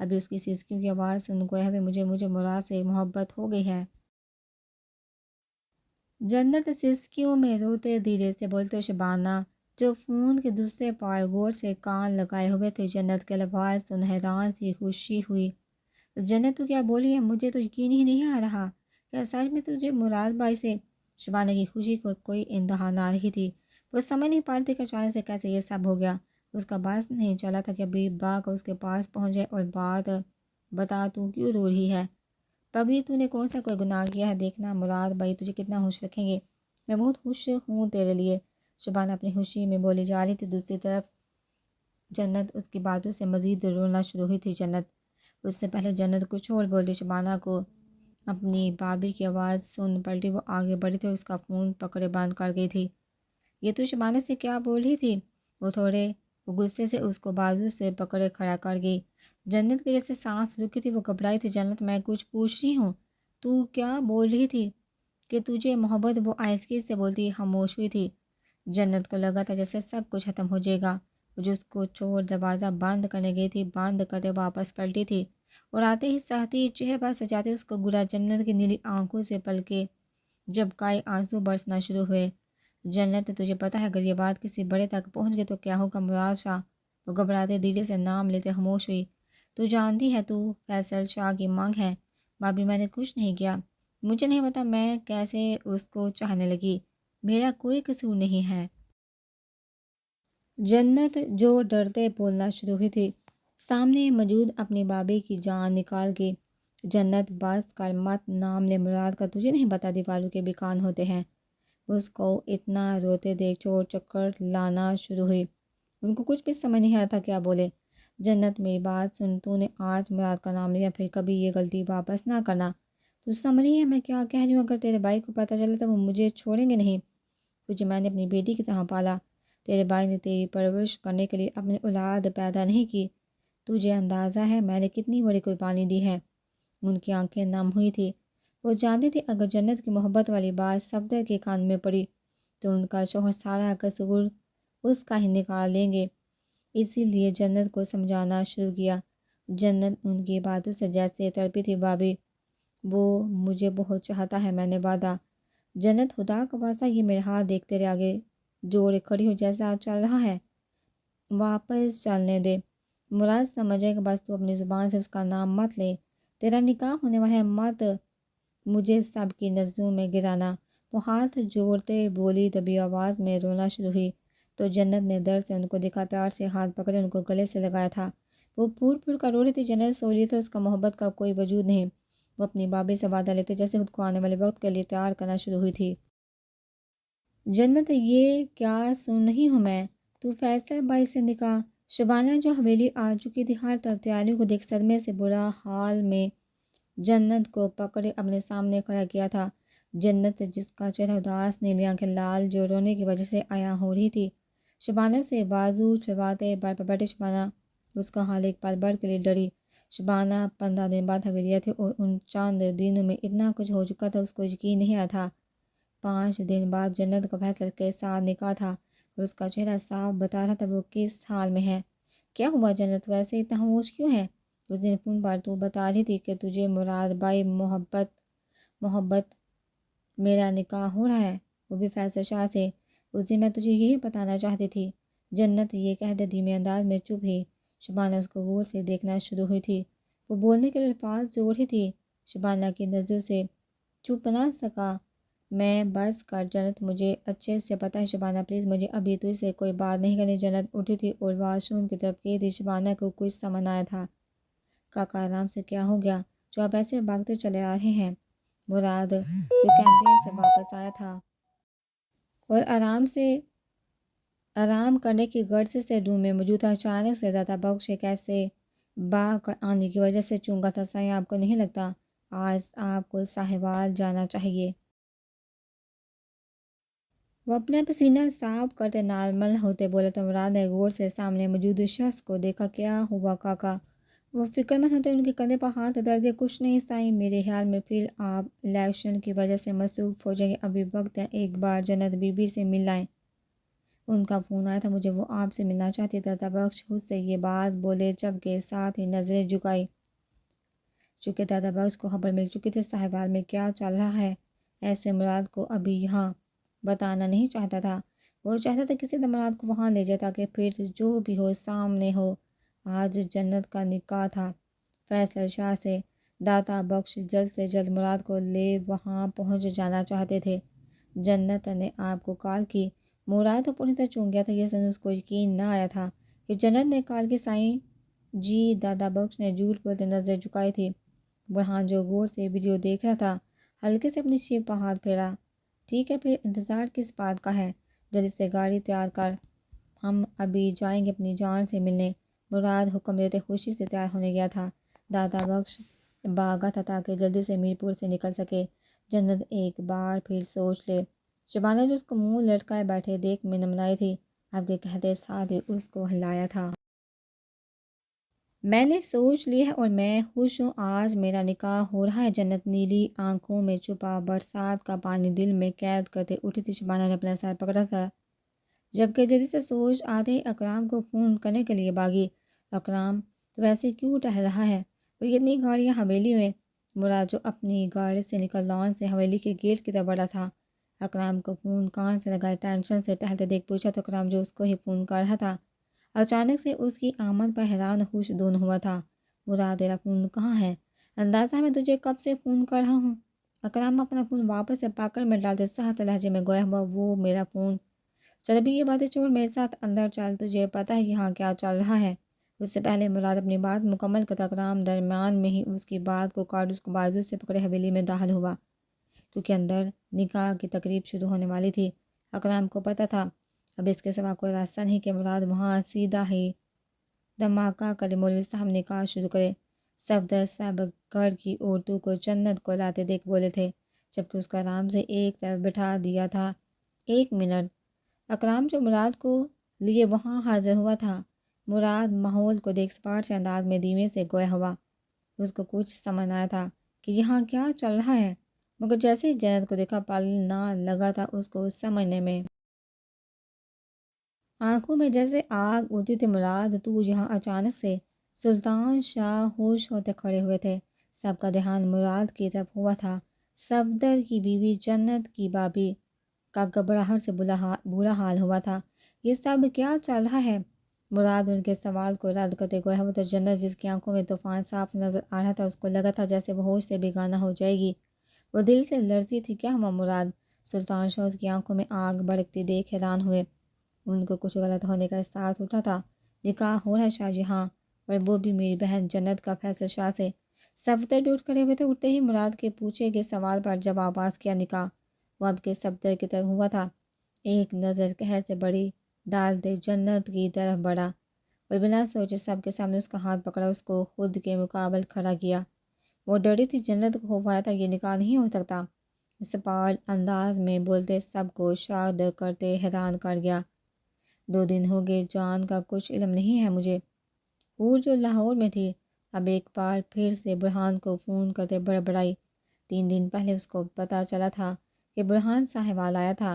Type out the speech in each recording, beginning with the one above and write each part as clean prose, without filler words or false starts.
ابھی اس کی سسکیوں کی آواز سن گویا ہے مجھے مراد سے محبت ہو گئی ہے۔ جنت سسکیوں میں روتے دھیرے سے بولتے شبانہ جو فون کے دوسرے پار غور سے کان لگائے ہوئے تھے، جنت کے الفاظ سن حیران سی خوشی ہوئی۔ جنت تو کیا بولی ہے؟ مجھے تو یقین ہی نہیں آ رہا، کیا سچ میں تجھے مراد بھائی سے؟ شبانہ کی خوشی کو کوئی انتہا نہ رہی تھی، وہ سمجھ نہیں پاتی کہ اچانک سے کیسے یہ سب ہو گیا۔ اس کا بس نہیں چلا تھا کہ ابھی با کا اس کے پاس پہنچ جائے اور بات بتا تو کیوں رو رہی ہے؟ پگلی تو نے کون سا کوئی گناہ کیا ہے؟ دیکھنا مراد بھائی تجھے کتنا خوش رکھیں گے، میں بہت خوش ہوں تیرے لیے، شبانہ اپنی خوشی میں بولی جا رہی تھی۔ دوسری طرف جنت اس کی باتوں سے مزید رونا شروع ہوئی تھی۔ جنت اس سے پہلے جنت کچھ اور بولتی، شبانہ کو اپنی بابی کی آواز سن پلٹی، وہ آگے بڑھی تھی، اس کا فون پکڑے بند کر گئی تھی۔ یہ تو شبانہ سے کیا بول رہی تھی؟ وہ غصے سے اس کو بازو سے پکڑے کھڑا کر گئی۔ جنت کی جیسے سانس رکی تھی، وہ گھبرائی تھی۔ جنت میں کچھ پوچھ رہی ہوں، تو کیا بول رہی تھی؟ کہ تجھے محبت؟ وہ آہستگی سے بولتی خاموش ہوئی تھی۔ جنت کو لگا تھا جیسے سب کچھ ختم ہو جائے گا، وہ جو اس کو چھوڑ دروازہ بند کرنے گئی تھی، بند کرتے واپس پلٹی تھی اور آتے ہی ساتھی چہرے پر سجاتے اس کو گرا۔ جنت کی نیلی آنکھوں سے پلکے جب کئی آنسو برسنا شروع ہوئے۔ جنت تجھے پتہ ہے اگر یہ بات کسی بڑے تک پہنچ گئی تو کیا ہوگا؟ مراد شاہ، وہ گھبراتے دھیرے سے نام لیتے خاموش ہوئی۔ تو جانتی ہے تو فیصل شاہ کی مانگ ہے؟ بابی میں نے کچھ نہیں کیا، مجھے نہیں پتا میں کیسے اس کو چاہنے لگی، میرا کوئی قصور نہیں ہے۔ جنت جو ڈرتے بولنا شروع ہوئی تھی، سامنے موجود اپنی بابی کی جان نکال کے، جنت بس کر مت نام لے مراد کا، تجھے نہیں پتا دیوالوں کے بھی کان ہوتے ہیں۔ اس کو اتنا روتے دیکھ چور چکر لانا شروع ہوئی، ان کو کچھ بھی سمجھ نہیں آتا تھا کیا بولے۔ جنت میری بات سن، تو نے آج مراد کا نام لیا، پھر کبھی یہ غلطی واپس نہ کرنا، تو سمجھ رہی ہے میں کیا کہہ رہی ہوں؟ اگر تیرے بھائی کو پتہ چلا تو وہ مجھے چھوڑیں گے نہیں، تجھے میں نے اپنی بیٹی کی طرح پالا، تیرے بھائی نے تیری پرورش کرنے کے لیے اپنی اولاد پیدا نہیں کی، تجھے اندازہ ہے میں نے کتنی بڑی قربانی دی ہے۔ ان کی آنکھیں نم ہوئی تھی، وہ جانتی تھی اگر جنت کی محبت والی بات صفدر کے کان میں پڑی تو ان کا شوہر سارا قصور اس کا ہی نکال لیں گے، اسی لیے جنت کو سمجھانا شروع کیا۔ جنت ان کی باتوں سے جیسے تڑپی تھی، بابی وہ مجھے بہت چاہتا ہے، میں نے وعدہ۔ جنت خدا کا واسطہ یہ میرے ہاتھ دیکھ تیرے آگے جوڑے کھڑی ہو، جیسا چل رہا ہے واپس چلنے دے، مراد سمجھے کہ بس تو اپنی زبان سے اس کا نام مت لے، تیرا نکاح ہونے والا ہے، مت مجھے سب کی نظروں میں گرانا۔ وہ ہاتھ جوڑتے بولی، دبی آواز میں رونا شروع ہوئی تو جنت نے درد سے ان کو دیکھا، پیار سے ہاتھ پکڑے ان کو گلے سے لگایا تھا۔ وہ پھول پھول کر رو رہی تھی، جنت سو رہی تھی، اس کا محبت کا کوئی وجود نہیں۔ وہ اپنی بابی سے وعدہ لیتے جیسے خود کو آنے والے وقت کے لیے تیار کرنا شروع ہوئی تھی۔ جنت یہ کیا سن رہی ہوں میں؟ تو فیصل بھائی سے نکاح؟ شبانہ جو حویلی آ چکی تھی ہر طرف تیاریوں کو دیکھ صدمے سے برا حال میں جنت کو پکڑے اپنے سامنے کھڑا کیا تھا۔ جنت جس کا چہرہ اداس، نیلی آنکھیں لال جو رونے کی وجہ سے عیاں ہو رہی تھی، شبانہ سے بازو چھڑواتے بر پر بیٹھے۔ شبانہ اس کا حال ایک پل بھر کے لیے ڈری۔ شبانہ 15 دن بعد حویلی تھی اور ان چند دنوں میں اتنا کچھ ہو چکا تھا اس کو یقین نہیں آیا تھا۔ 5 دن بعد جنت کا فیصل کے ساتھ نکاح تھا اور اس کا چہرہ صاف بتا رہا تھا وہ کس حال میں ہے۔ کیا ہوا جنت، ویسے اتنا خاموش کیوں ہے؟ اس دن فون پر تو بتا رہی تھی کہ تجھے مراد بھائی محبت میرا نکاح ہو رہا ہے، وہ بھی فیصل شاہ سے، اس دن میں تجھے یہی بتانا چاہتی تھی۔ جنت یہ کہہ دے دھیمے انداز میں چپ ہی۔ شبانہ اس کو غور سے دیکھنا شروع ہوئی تھی، وہ بولنے کے لیے الفاظ جوڑ رہی تھی، شبانہ کی نظروں سے چھپ نہ سکا۔ میں بس کر جنت، مجھے اچھے سے پتہ ہے شبانہ پلیز مجھے ابھی تجھ سے کوئی بات نہیں کرنی۔ جنت اٹھی تھی اور واش روم کی طرف گئی تھی۔ شبانہ کو کچھ سمجھ آیا تھا، کاکا آرام سے کیا ہو گیا جو آپ ایسے بھاگتے چلے آ رہے ہیں؟ مراد جو کیمپین سے واپس آیا تھا اور آرام کرنے کی غرض سے روم میں موجود تھا، اچانک سے داتا بخش ایک ایسے باغ کر آنے کی وجہ سے چونکا تھا۔ سائیں آپ کو نہیں لگتا آج آپ کو ساہیوال جانا چاہیے؟ وہ اپنا پسینہ صاف کرتے نارمل ہوتے بولے تو مراد نے غور سے سامنے موجود شخص کو دیکھا۔ کیا ہوا کاکا؟ وہ فکر مند ہوتے ان کے کندھے پر ہاتھ درد ہے۔ کچھ نہیں سائیں، میرے خیال میں پھر آپ الیکشن کی وجہ سے مصروف ہو جائیں گے، ابھی وقت ہے ایک بار جنت بی بی سے مل لائیں، ان کا فون آیا تھا، مجھے وہ آپ سے ملنا چاہتی۔ داتا بخش خود سے یہ بات بولے جب کہ ساتھ ہی نظریں جھکائی۔ چونکہ دادا بخش کو خبر مل چکی تھی صاحبال میں کیا چل رہا ہے، ایسے مراد کو ابھی یہاں بتانا نہیں چاہتا تھا۔ وہ چاہتا تھا کسی طرح مراد کو وہاں لے جائے تاکہ پھر جو بھی ہو سامنے ہو۔ آج جنت کا نکاح تھا فیصل شاہ سے۔ دادا بخش جلد سے جلد مراد کو لے وہاں پہنچ جانا چاہتے تھے۔ جنت نے آپ کو کال کی۔ مراد تو پوری طرح چونک گیا تھا، یہ سن اس کو یقین نہ آیا تھا کہ جنت نے کال کی۔ سائیں جی، دادا بخش نے جھوٹ بولتے نظر جھکائی تھی۔ برہان جو غور سے ویڈیو دیکھ رہا تھا ہلکے سے اپنی جیب پر ہاتھ پھیرا۔ ٹھیک ہے پھر انتظار کس بات کا ہے، جلدی سے گاڑی تیار کر، ہم ابھی جائیں گے اپنی جان سے ملنے۔ مراد حکم دیتے خوشی سے تیار ہونے گیا تھا۔ دادا بخش بھاگا تھا تاکہ جلدی سے میرپور سے نکل سکے۔ جنت ایک بار پھر سوچ لے۔ شبانہ جو اس کو منہ لٹکائے بیٹھے دیکھ منمنائی تھی، اب کے کہتے ساتھ ہی اس کو ہلایا تھا۔ میں نے سوچ لی ہے اور میں خوش ہوں، آج میرا نکاح ہو رہا ہے۔ جنت نیلی آنکھوں میں چھپا برسات کا پانی دل میں قید کرتے اٹھی تھی۔ شبانہ نے اپنا سر پکڑا تھا جبکہ جلدی سے سوچ آتے ہی اکرام کو فون کرنے کے لیے بھاگی۔ اکرام تو ویسے کیوں ٹہل رہا ہے اور اتنی گاڑیاں حویلی میں؟ مراد جو اپنی گاڑی سے نکل لان سے حویلی کے گیٹ کی طرف بڑھا تھا، اکرام کو فون کان سے لگائے ٹینشن سے ٹہلتے دیکھ پوچھا تو اکرام جو اس کو ہی فون کر رہا تھا اچانک سے اس کی آمد پر حیران خوش دونوں ہوا تھا۔ مراد تیرا فون کہاں ہے؟ اندازہ ہے میں تجھے کب سے فون کر رہا ہوں۔ اکرام اپنا فون واپس سے پاکٹ میں ڈالتے سخت لہجے میں گویا ہوا وہ میرا فون، چل ابھی یہ باتیں چھوڑ میرے ساتھ اندر چل، تجھے پتہ ہے یہاں کیا چل رہا ہے۔ اس سے پہلے مراد اپنی بات مکمل کرتا اکرام درمیان میں ہی اس کی بات کو کاٹ اس کو بازو سے پکڑے حویلی میں داخل ہوا، کیونکہ اندر نکاح کی تقریب شروع ہونے والی تھی۔ اکرام کو پتہ تھا اب اس کے سوا کوئی راستہ نہیں کہ مراد وہاں سیدھا ہی دھماکہ کرے، مولوی صاحب نکاح شروع کرے۔ صفدر صاحب گھر کی عورتوں کو جنت کو لاتے دیکھ بولے تھے جبکہ اس کو آرام سے ایک طرف بٹھا دیا تھا۔ ایک منٹ، اکرام جو مراد کو لیے وہاں حاضر ہوا تھا، مراد ماحول کو دیکھ سپاٹ سے انداز میں دھیمے سے گویا ہوا۔ اس کو کچھ سمجھ آیا تھا کہ یہاں کیا چل رہا ہے، مگر جیسے ہی جنت کو دیکھا پل نہ لگا تھا اس کو سمجھنے میں۔ آنکھوں میں جیسے آگ اٹھتی تھی۔ مراد تو یہاں اچانک سے؟ سلطان شاہ ہوش ہوتے کھڑے ہوئے تھے، سب کا دھیان مراد کی طرف ہوا تھا۔ صفدر کی بیوی جنت کی بھابھی کا گھبراہٹ سے برا حال ہوا تھا۔ یہ سب کیا چل رہا ہے؟ مراد ان کے سوال کو رد کرتے گویا ہوا تھا۔ جنت جس کی آنکھوں میں طوفان صاف نظر آ رہا تھا اس کو لگا تھا جیسے وہ ہوش سے بیگانہ ہو جائے گی۔ وہ دل سے لرزی تھی۔ کیا ہوا مراد؟ سلطان شاہ اس کی آنکھوں میں آگ بھڑکتی دیکھ حیران ہوئے۔ ان کو کچھ غلط ہونے کا احساس اٹھا تھا۔ نکاح ہو رہا ہے شاہ جی ہاں، اور وہ بھی میری بہن جنت کا فیصل شاہ سے۔ صفدر بھی اٹھ کھڑے ہوئے تھے۔ اٹھتے ہی مراد کے پوچھے گئے سوال پر جب آغاز کیا نکاح، وہ اب کے صفدر کی طرف ہوا تھا۔ ایک نظر قہر سے بڑی ڈالتے جنت کی طرف بڑھا اور بنا سوچے سب کے سامنے اس کا ہاتھ پکڑا، اس کو خود کے مقابل کھڑا کیا۔ وہ ڈری تھی، جنت کو خوف آیا تھا یہ نکاح نہیں ہو سکتا۔ سپاٹ انداز میں بولتے سب کو شاگرد کرتے حیران کر گیا۔ 2 دن ہو گئے، جان کا کچھ علم نہیں ہے مجھے۔ حور جو لاہور میں تھی اب ایک بار پھر سے برہان کو فون کرتے بڑبڑائی۔ 3 دن پہلے اس کو پتہ چلا تھا کہ برہان ساہیوال آیا تھا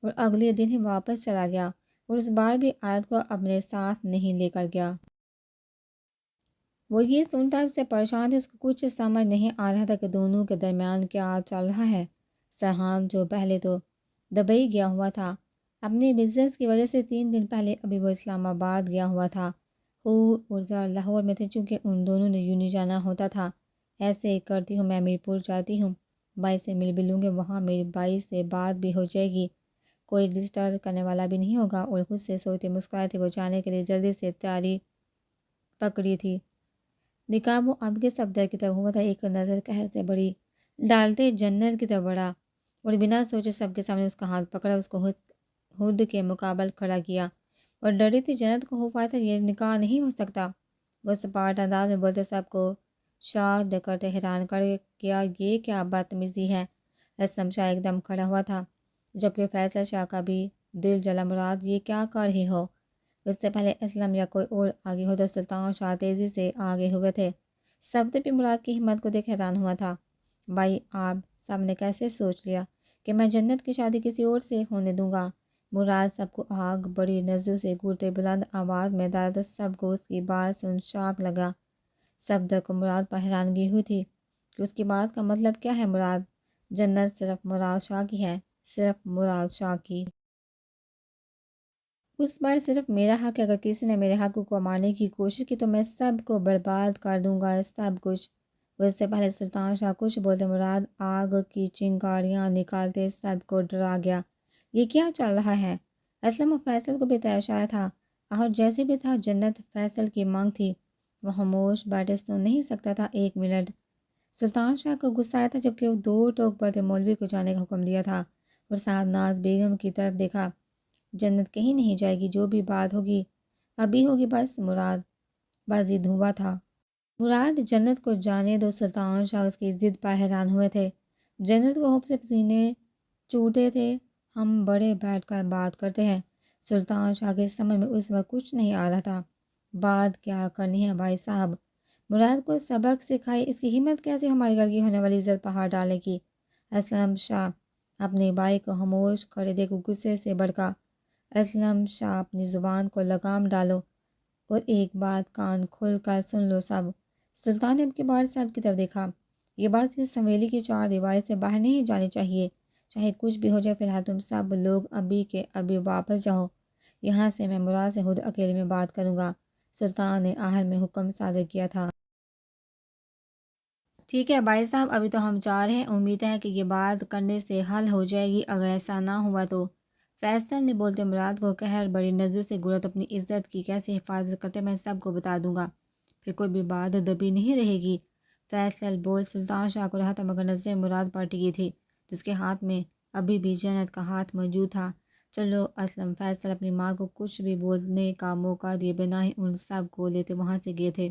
اور اگلے دن ہی واپس چلا گیا، اور اس بار بھی آیت کو اپنے ساتھ نہیں لے کر گیا۔ وہ یہ سنتا اس سے پریشان تھی، اس کو کچھ سمجھ نہیں آ رہا تھا کہ دونوں کے درمیان کیا چل رہا ہے۔ سرحان جو پہلے تو دبئی گیا ہوا تھا اپنے بزنس کی وجہ سے، 3 دن پہلے ابھی وہ اسلام آباد گیا ہوا تھا۔ حور اور زر لاہور میں تھے، چونکہ ان دونوں نے یونی جانا ہوتا تھا۔ ایسے کرتی ہوں میں میرپور جاتی ہوں، بھائی سے مل بھی لوں گے، وہاں میری بھائی سے بات بھی ہو جائے گی، کوئی ڈسٹرب کرنے والا بھی نہیں ہوگا۔ اور خود سے سوچتے مسکرائے تھے وہ جانے کے لیے جلدی سے تیاری پکڑی تھی۔ نکاح وہ اب کے صفدر کی طرف ہوا تھا۔ ایک نظر قہر سے بڑی ڈالتے جنت کی طرف بڑھا اور بنا سوچے سب کے سامنے اس کا ہاتھ پکڑا، اس کو خود کے مقابل کھڑا کیا، اور ڈری تھی جنت کو خوف آیا تھا یہ نکاح نہیں ہو سکتا۔ وہ سپاٹ انداز میں بولتے سب کو شاگرد کرتے حیران کر کیا یہ کیا بدتمیزی ہے۔ اسلم شاہ ایک دم کھڑا ہوا تھا جبکہ فیصل شاہ کا بھی دل جلا۔ مراد یہ کیا کر رہے ہو؟ اس سے پہلے اسلم یا کوئی اور آگے ہو تو سلطان شاہ تیزی سے آگے ہوئے تھے۔ صفدر بھی مراد کی ہمت کو دیکھ حیران ہوا تھا۔ بھائی آپ سب نے کیسے سوچ لیا کہ میں جنت کی شادی کسی اور سے ہونے دوں گا؟ مراد سب کو آگ بڑی نظروں سے گھورتے بلند آواز میں ڈالا تو سب کو اس کی بات سن شاک لگا۔ صفدر کو مراد پر حیرانگی ہوئی تھی کہ اس کی بات کا مطلب کیا ہے؟ مراد جنت صرف مراد شاہ کی ہے، صرف مراد شاہ کی۔ اس بار صرف میرا حق ہے، اگر کسی نے میرے حق کو مارنے کی کوشش کی تو میں سب کو برباد کر دوں گا، سب کچھ۔ اس سے پہلے سلطان شاہ کچھ بولتے مراد آگ کی چنگاریاں نکالتے سب کو ڈرا گیا۔ یہ کیا چل رہا ہے؟ اسلم و فیصل کو بھی تیشایا تھا، اور جیسے بھی تھا جنت فیصل کی مانگ تھی، وہ خاموش بیٹھے سن نہیں سکتا تھا ایک منٹ۔ سلطان شاہ کو غصہ آیا تھا جبکہ وہ دو ٹوک پڑتے مولوی کو جانے کا حکم دیا تھا، اور ساتھ ناز بیگم کی طرف دیکھا۔ جنت کہیں نہیں جائے گی، جو بھی بات ہوگی ابھی ہوگی، بس مراد بازی دھوا تھا۔ مراد جنت کو جانے دو۔ سلطان شاہ اس کی ضد پر حیران ہوئے تھے۔ جنت کو خوف سے پسینے چوٹے تھے۔ ہم بڑے بیٹھ کر بات کرتے ہیں۔ سلطان شاہ کے سمجھ میں اس وقت کچھ نہیں آ رہا تھا۔ بات کیا کرنی ہے بھائی صاحب؟ مراد کو سبق سکھائی، اس کی ہمت کیسے ہماری گھر کی ہونے والی عزت پہاڑ ڈالنے کی؟ اسلم شاہ اپنے بھائی کو خاموش کھڑے دیکھ غصے سے بھڑکا۔ اسلم شاہ اپنی زبان کو لگام ڈالو اور ایک بات کان کھول کر سن لو سب۔ سلطان نے اب کی بار سب کی طرف دیکھا۔ یہ بات اس حویلی کی چار دیواری سے باہر نہیں جانی چاہیے، چاہے کچھ بھی ہو جائے۔ فی الحال تم سب لوگ ابھی کے ابھی واپس جاؤ، یہاں سے میں مراد سے خود اکیلے میں بات کروں گا۔ سلطان نے آخر میں حکم صادر کیا تھا۔ ٹھیک ہے بھائی صاحب، ابھی تو ہم چار ہیں، امید ہے کہ یہ بات کرنے سے حل ہو جائے گی، اگر ایسا نہ ہوا تو۔ فیصل نے بولتے مراد کو قہر بڑی نظر سے گرا تو اپنی عزت کی کیسے حفاظت کرتے میں سب کو بتا دوں گا، پھر کوئی بھی بات دبی نہیں رہے گی۔ فیصل بول سلطان شاہ کو رہا تھا مگر نظریں مراد پر ٹکی تھی جس کے ہاتھ میں ابھی بھی جنت کا ہاتھ موجود تھا۔ چلو اسلم فیصل اپنی ماں کو کچھ بھی بولنے کا موقع دیے بنا ہی ان سب کو لیتے وہاں سے گئے تھے۔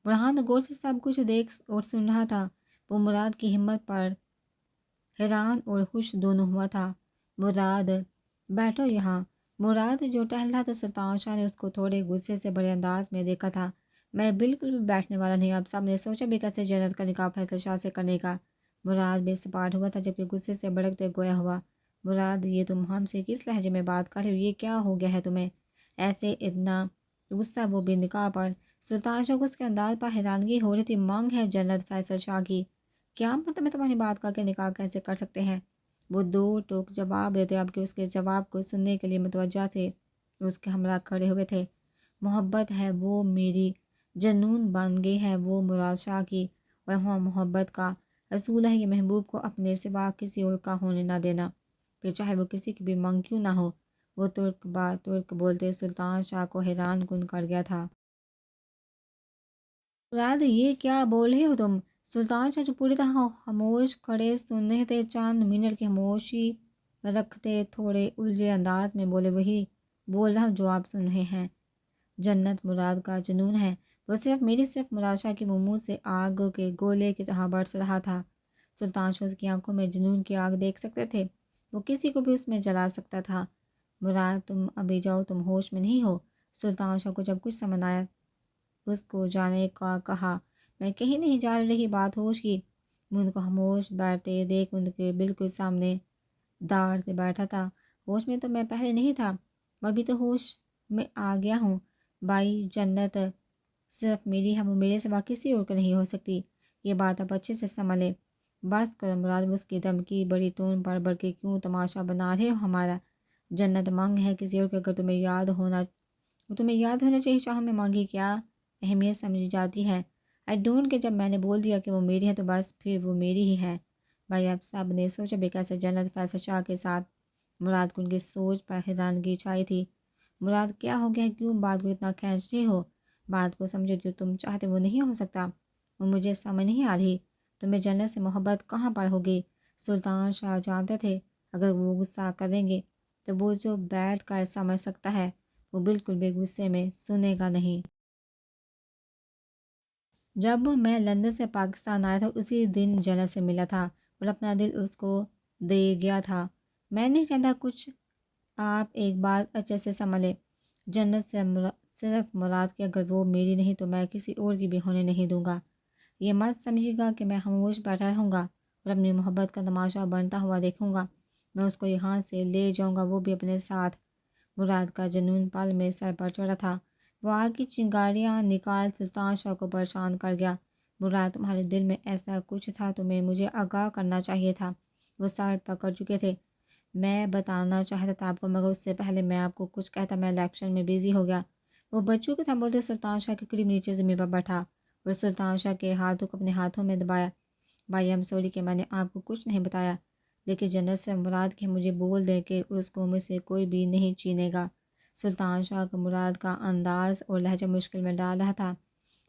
برہان غور سے سب کچھ دیکھ اور سن رہا تھا۔ وہ مراد کی ہمت پر حیران اور خوش دونوں ہوا تھا۔ مراد بیٹھو یہاں۔ مراد جو ٹہل رہا تھا، سلطان شاہ نے اس کو تھوڑے غصے سے بڑے انداز میں دیکھا تھا۔ میں بالکل بھی بیٹھنے والا نہیں، اب سب نے سوچا بھی کیسے جنت کا نکاح فیصل شاہ سے کرنے کا۔ مراد بے سپاٹ ہوا تھا جبکہ غصے سے بھڑکتے گویا ہوا۔ مراد یہ تم ہم سے کس لہجے میں بات کر رہے ہو؟ یہ کیا ہو گیا ہے تمہیں ایسے اتنا غصہ، وہ بھی نکاح پر؟ سلطان شاہ کو اس کے انداز پر حیرانگی ہو رہی تھی۔ مانگ ہے جنت فیصل شاہ کی، کیا مطلب ہے تمہاری بات کا کہ نکاح کیسے کر سکتے ہیں؟ وہ دو ٹوک جواب دیتے اب کہ اس کے جواب کو سننے کے لیے متوجہ تھے۔ اس کے ہمراہ کھڑے ہوئے تھے۔ محبت ہے وہ میری، جنون بن گئی ہے وہ مراد شاہ کی، اور وہ محبت کا اصول ہے یہ محبوب کو اپنے سوا کسی اور کا ہونے نہ دینا، پھر چاہے وہ کسی کی بھی مانگ کیوں نہ ہو۔ وہ ترک با ترک بولتے سلطان شاہ کو حیران کن کر گیا تھا۔ مراد یہ کیا بول رہے ہو تم؟ سلطان شاہ جو پوری طرح خاموش کھڑے سن رہے تھے، چند منٹ کی خاموشی رکھتے تھوڑے الجھے انداز میں بولے، وہی بول رہا ہوں جو آپ سن رہے ہیں۔ جنت مراد کا جنون ہے، وہ صرف مراد شاہ کے منہ سے آگ کے گولے کی طرح برس رہا تھا۔ سلطان شاہ کی آنکھوں میں جنون کی آگ دیکھ سکتے تھے، وہ کسی کو بھی اس میں جلا سکتا تھا۔ مراد تم ابھی جاؤ، تم ہوش میں نہیں ہو۔ سلطان شاہ کو جب کچھ سمجھ آیا اس کو جانے کا کہا، میں کہیں نہیں جا رہی بات ہوش کی۔ میں ان کو خاموش بیٹھتے دیکھ ان کے بالکل سامنے دار سے بیٹھا تھا۔ ہوش میں تو میں پہلے نہیں تھا، میں ابھی تو ہوش میں آ گیا ہوں۔ بھائی جنت صرف میری ہے، وہ میرے سوا کسی اور کو نہیں ہو سکتی، یہ بات آپ اچھے سے سمجھ لیں۔ بس کرو مراد، اس کی دھمکی بڑی ٹون پر بڑھ کے کیوں تماشا بنا رہے ہو ہمارا؟ جنت مانگ ہے کسی اور کے، اگر تمہیں یاد ہونا چاہیے چاہو میں مانگی کیا اہمیت سمجھی جاتی ہے۔ آئی ڈونٹ کہ جب میں نے بول دیا کہ وہ میری ہے تو بس پھر وہ میری ہی ہے۔ بھائی آپ سب نے سوچا بھی کیسے جنت فیصل شاہ کے ساتھ؟ مراد کو ان کی سوچ پر حیرانگی چھائی تھی۔ مراد کیا ہو گیا ہے؟ کیوں بات کو اتنا کھینچتے ہو؟ بات کو سمجھو، جو تم چاہتے وہ نہیں ہو سکتا۔ وہ مجھے سمجھ نہیں آ رہی، تمہیں جنت سے محبت کہاں پر ہوگی؟ سلطان شاہ جانتے تھے اگر وہ غصہ کریں گے تو وہ جو بیٹھ کر سمجھ سکتا ہے وہ بالکل بھی غصے میں سنے گا نہیں۔ جب میں لندن سے پاکستان آیا تھا اسی دن جنت سے ملا تھا اور اپنا دل اس کو دے گیا تھا۔ میں نہیں چاہتا کچھ، آپ ایک بات اچھے سے سمجھ لیں، جنت سے صرف مراد کہ اگر وہ میری نہیں تو میں کسی اور کی بھی ہونے نہیں دوں گا۔ یہ مت سمجھے گا کہ میں خاموش بیٹھا رہوں گا اور اپنی محبت کا تماشا بنتا ہوا دیکھوں گا۔ میں اس کو یہاں سے لے جاؤں گا، وہ بھی اپنے ساتھ۔ مراد کا جنون پل میں سر پر چڑھا تھا۔ وہ آگ کی چنگاریاں نکال سلطان شاہ کو پریشان کر گیا۔ مراد تمہارے دل میں ایسا کچھ تھا، تمہیں مجھے آگاہ کرنا چاہیے تھا۔ وہ سر پکڑ چکے تھے۔ میں بتانا چاہتا تھا آپ کو، مگر اس سے پہلے میں آپ کو کچھ کہتا میں الیکشن میں بزی ہو گیا۔ وہ بچوں کی طرح بولتے سلطان شاہ کے قریب نیچے زمین پر بیٹھا اور سلطان شاہ کے ہاتھوں کو اپنے ہاتھوں میں دبایا۔ بھائی ایم سوری کہ میں نے آپ کو کچھ نہیں بتایا، لیکن جنت سے مراد کہ مجھے بول دیں کہ اس کو مجھ سے کوئی بھی نہیں چینے گا۔ سلطان شاہ کو مراد کا انداز اور لہجہ مشکل میں ڈال رہا تھا۔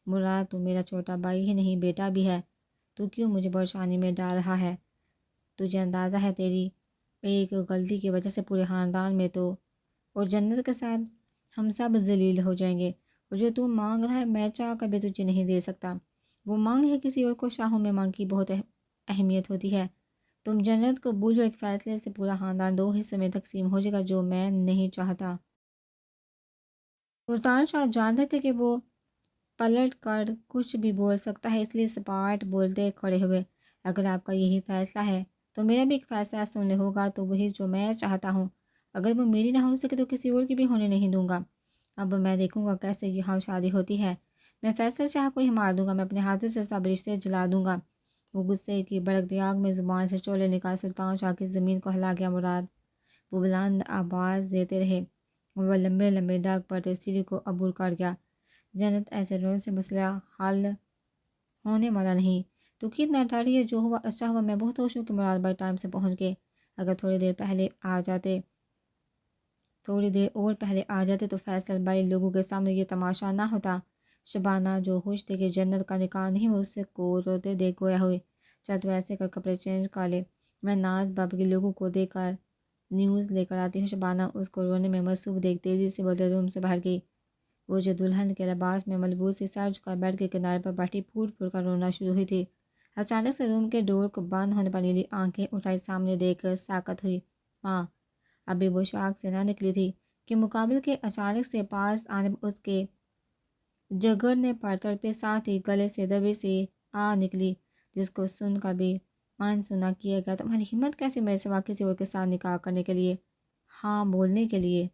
مراد تو میرا چھوٹا بھائی ہی نہیں بیٹا بھی ہے، تو کیوں مجھے پریشانی میں ڈال رہا ہے؟ تجھے اندازہ ہے تیری ایک غلطی کی وجہ سے پورے خاندان میں تو اور جنت کے ساتھ ہم سب ذلیل ہو جائیں گے، اور جو تم مانگ رہا ہے میں چاہ کر بھی تجھے نہیں دے سکتا۔ وہ مانگ ہے کسی اور کو، شاہوں میں مانگ کی بہت اہمیت ہوتی ہے۔ تم جنت کو بھولو، ایک فیصلے سے پورا خاندان دو حصوں میں تقسیم ہو جائے گا، جو میں نہیں چاہتا۔ سلطان شاہ جانتے تھے کہ وہ پلٹ کر کچھ بھی بول سکتا ہے، اس لیے سپاٹ بولتے کھڑے ہوئے۔ اگر آپ کا یہی فیصلہ ہے تو میرا بھی ایک فیصلہ سن لے، ہوگا تو وہی جو میں چاہتا ہوں۔ اگر وہ میری نہ ہو سکے تو کسی اور کی بھی ہونے نہیں دوں گا۔ اب میں دیکھوں گا کیسے یہاں شادی ہوتی ہے۔ میں فیصل شاہ کو ہی مار دوں گا، میں اپنے ہاتھوں سے سب رشتے جلا دوں گا۔ وہ غصے کی بھڑکتی آگ میں زبان سے شعلے نکال سلطان شاہ کی زمین کو ہلا گیا۔ مراد وہ بلند آواز دیتے رہے اور وہ لمبے لمبے ڈگ پڑتے سیڑھی کو عبور کر گیا۔ جنت ایسے روز سے مسئلہ حل ہونے والا نہیں، تو کتنا ڈری ہے، جو ہوا اچھا ہوا۔ میں بہت خوش ہوں کہ مراد بھائی ٹائم سے پہنچ گئے۔ اگر تھوڑی دیر اور پہلے آ جاتے تو فیصل بھائی لوگوں کے سامنے یہ تماشا نہ ہوتا۔ شبانہ جو خوش تھی کہ جنت کا نکاح نہیں، وہ اس کو روتے دیکھ گویا ہوئی، چل تو ایسے کر کپڑے چینج کر لے، میں ناز باب کے لوگوں کو دے کر نیوز لے کر آتی ہوں۔ شبانہ اس کو رونے میں مصروف دیکھ تیزی سے بولتے روم سے باہر گئی۔ وہ جو دلہن کے لباس میں ملبوس سی سر جھکا بیٹھ کے کنارے پر بیٹھی پھوٹ پھوٹ کر رونا شروع ہوئی تھی، اچانک سے روم کے ڈور کو بند ہونے پر نیلی آنکھیں اٹھائی سامنے دیکھ کر ساکت ہوئی۔ ہاں، ابھی وہ شاک سے نہ نکلی تھی کہ مقابل کے اچانک سے پاس آنے پر اس کے جگرنے پر تڑپے، ساتھ ہی گلے سے دبی سی آ نکلی، جس کو سن کر بھی من سنا کیا گیا۔ تمہاری ہمت کیسے میرے سوا کسی اور کے ساتھ نکاح کرنے کے لیے، ہاں بولنے کے لیے؟